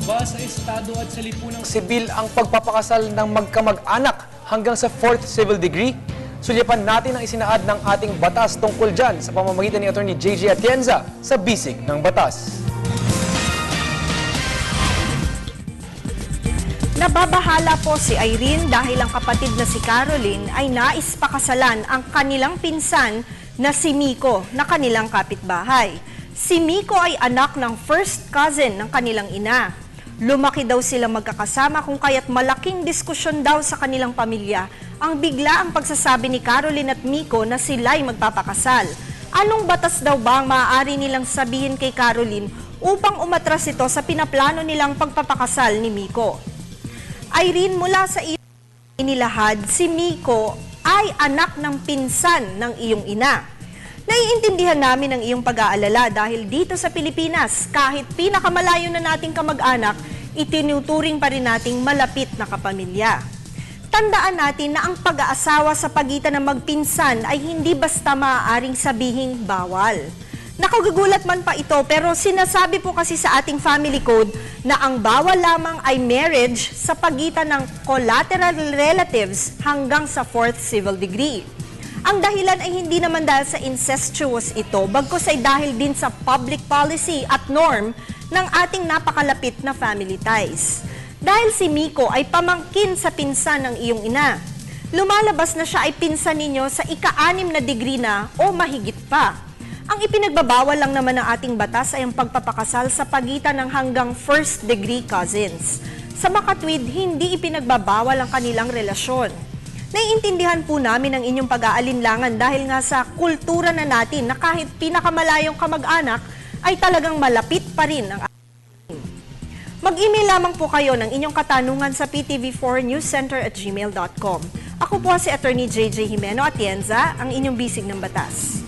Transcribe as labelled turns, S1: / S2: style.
S1: ba sa estado at sa lipunang
S2: Sibil ang pagpapakasal ng magkamag-anak hanggang sa 4th civil degree? Sulyapan natin ang isinaad ng ating batas tungkol dyan sa pamamagitan ni Atty. JJ Atienza sa Bisig ng Batas.
S3: Nababahala po si Irene dahil ang kapatid na si Caroline ay nais pakasalan ang kanilang pinsan na si Miko na kanilang kapitbahay. Si Miko ay anak ng first cousin ng kanilang ina. Lumaki daw silang magkakasama kung kaya't malaking diskusyon daw sa kanilang pamilya ang bigla ang pagsasabi ni Caroline at Miko na sila'y magpapakasal. Anong batas daw ba ang maaari nilang sabihin kay Caroline upang umatras ito sa pinaplano nilang pagpapakasal ni Miko? Irene, mula sa iyong inilahad, si Miko ay anak ng pinsan ng iyong ina. Naiintindihan namin ang iyong pag-aalala dahil dito sa Pilipinas, kahit pinakamalayo na nating kamag-anak, itinuturing pa rin nating malapit na kapamilya. Tandaan natin na ang pag-aasawa sa pagitan ng magpinsan ay hindi basta maaaring sabihing bawal. Nakagugulat man pa ito pero sinasabi po kasi sa ating family code na ang bawal lamang ay marriage sa pagitan ng collateral relatives hanggang sa 4th civil degree. Ang dahilan ay hindi naman dahil sa incestuous ito, bagkus ay dahil din sa public policy at norm ng ating napakalapit na family ties. Dahil si Miko ay pamangkin sa pinsan ng iyong ina, lumalabas na siya ay pinsan ninyo sa ika-6 na degree na o mahigit pa. Ang ipinagbabawal lang naman ng ating batas ay ang pagpapakasal sa pagitan ng hanggang first degree cousins. Sa makatwid, hindi ipinagbabawal ang kanilang relasyon. Naiintindihan po namin ang inyong pag-aalinlangan dahil nga sa kultura na natin na kahit pinakamalayong kamag-anak ay talagang malapit pa rin ang ating. Mag-email lamang po kayo ng inyong katanungan sa ptv4newscenter@gmail.com. Ako po si Atty. JJ Jimeno Atienza, ang inyong bisig ng batas.